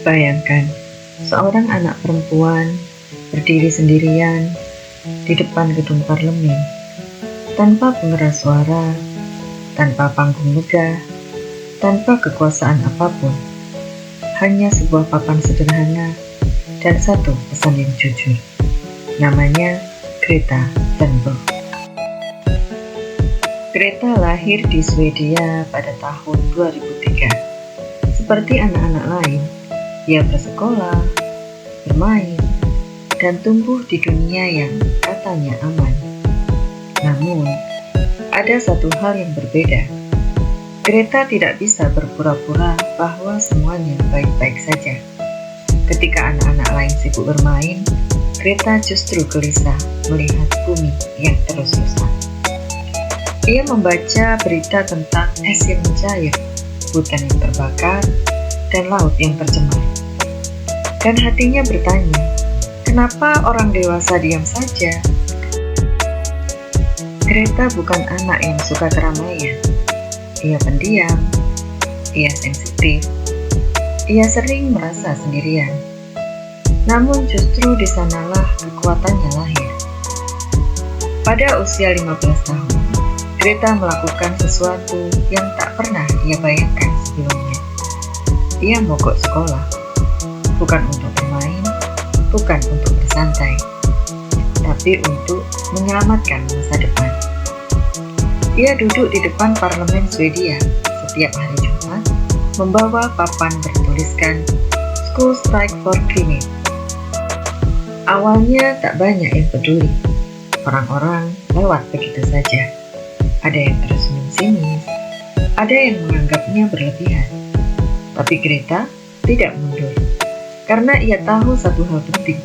Bayangkan, seorang anak perempuan berdiri sendirian di depan gedung parlemen, tanpa pengeras suara, tanpa panggung megah, tanpa kekuasaan apapun. Hanya sebuah papan sederhana dan satu pesan yang jujur. Namanya Greta Thunberg. Greta lahir di Swedia pada tahun 2003. Seperti anak-anak lain, ia bersekolah, bermain, dan tumbuh di dunia yang katanya aman. Namun, ada satu hal yang berbeda. Greta tidak bisa berpura-pura bahwa semuanya baik-baik saja. Ketika anak-anak lain sibuk bermain, Greta justru gelisah melihat bumi yang terus rusak. Ia membaca berita tentang es yang mencair, hutan yang terbakar, dan laut yang tercemar. Dan hatinya bertanya, kenapa orang dewasa diam saja? Greta bukan anak yang suka keramaian. Ia pendiam, ia sensitif, ia sering merasa sendirian. Namun justru di sanalah kekuatannya lahir. Pada usia 15 tahun, Greta melakukan sesuatu yang tak pernah ia bayangkan sebelumnya. Ia mogok sekolah, bukan untuk bermain, bukan untuk bersantai, tapi untuk menyelamatkan masa depan. Ia duduk di depan parlemen Swedia setiap hari Jumat, membawa papan bertuliskan School Strike for Climate. Awalnya tak banyak yang peduli, orang-orang lewat begitu saja. Ada yang tersenyum sinis, ada yang menganggapnya berlebihan. Tapi Greta tidak mundur, karena ia tahu satu hal penting.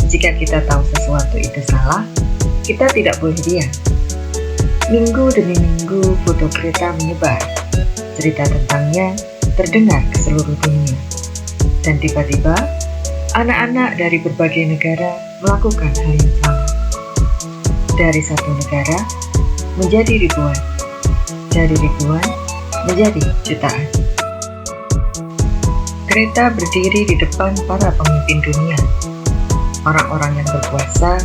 Jika kita tahu sesuatu itu salah, kita tidak boleh diam. Minggu demi minggu foto Greta menyebar. Cerita tentangnya terdengar ke seluruh dunia. Dan tiba-tiba, anak-anak dari berbagai negara melakukan hal yang sama. Dari satu negara, menjadi ribuan, dari ribuan menjadi jutaan. Greta berdiri di depan para pemimpin dunia, orang-orang yang berkuasa,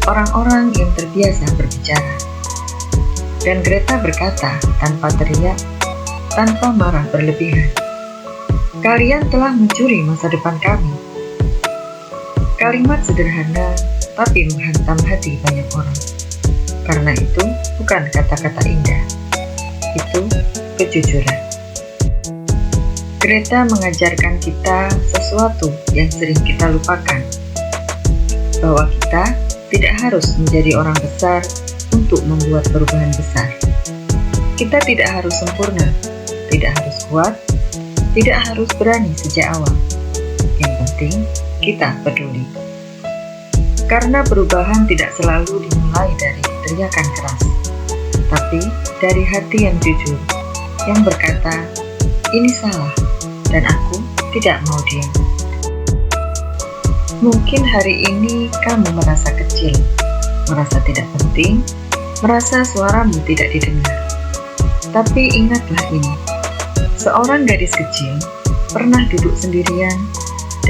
orang-orang yang terbiasa berbicara. Dan Greta berkata tanpa teriak, tanpa marah berlebihan, "Kalian telah mencuri masa depan kami." Kalimat sederhana tapi menghantam hati banyak orang. Karena itu bukan kata-kata indah, itu kejujuran. Greta mengajarkan kita sesuatu yang sering kita lupakan, bahwa kita tidak harus menjadi orang besar untuk membuat perubahan besar. Kita tidak harus sempurna, tidak harus kuat, tidak harus berani sejak awal. Yang penting, kita peduli. Karena perubahan tidak selalu dimulai dari teriakan keras, tapi dari hati yang jujur, yang berkata, "Ini salah, dan aku tidak mau diam." Mungkin hari ini kamu merasa kecil, merasa tidak penting, merasa suaramu tidak didengar. Tapi ingatlah ini, seorang gadis kecil pernah duduk sendirian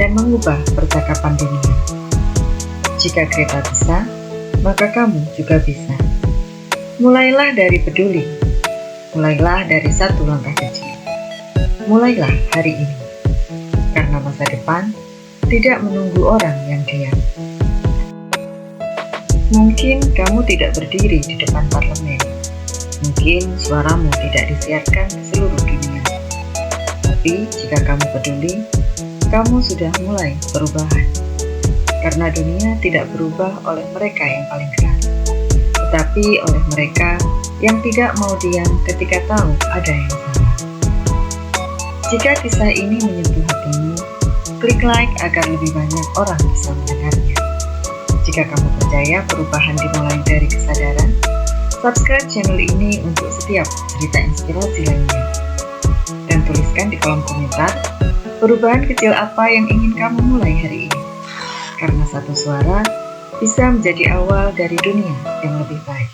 dan mengubah percakapan dunia. Jika Greta bisa, maka kamu juga bisa. Mulailah dari peduli, mulailah dari satu langkah kecil. Mulailah hari ini, karena masa depan tidak menunggu orang yang diam. Mungkin kamu tidak berdiri di depan parlemen, mungkin suaramu tidak disiarkan ke seluruh dunia. Tapi jika kamu peduli, kamu sudah mulai perubahan. Karena dunia tidak berubah oleh mereka yang paling keras, tetapi oleh mereka yang tidak mau diam ketika tahu ada yang salah. Jika kisah ini menyentuh hatimu, klik like agar lebih banyak orang bisa mendengarnya. Jika kamu percaya perubahan dimulai dari kesadaran, subscribe channel ini untuk setiap cerita inspirasi lainnya. Dan tuliskan di kolom komentar, perubahan kecil apa yang ingin kamu mulai hari ini. Karena satu suara bisa menjadi awal dari dunia yang lebih baik.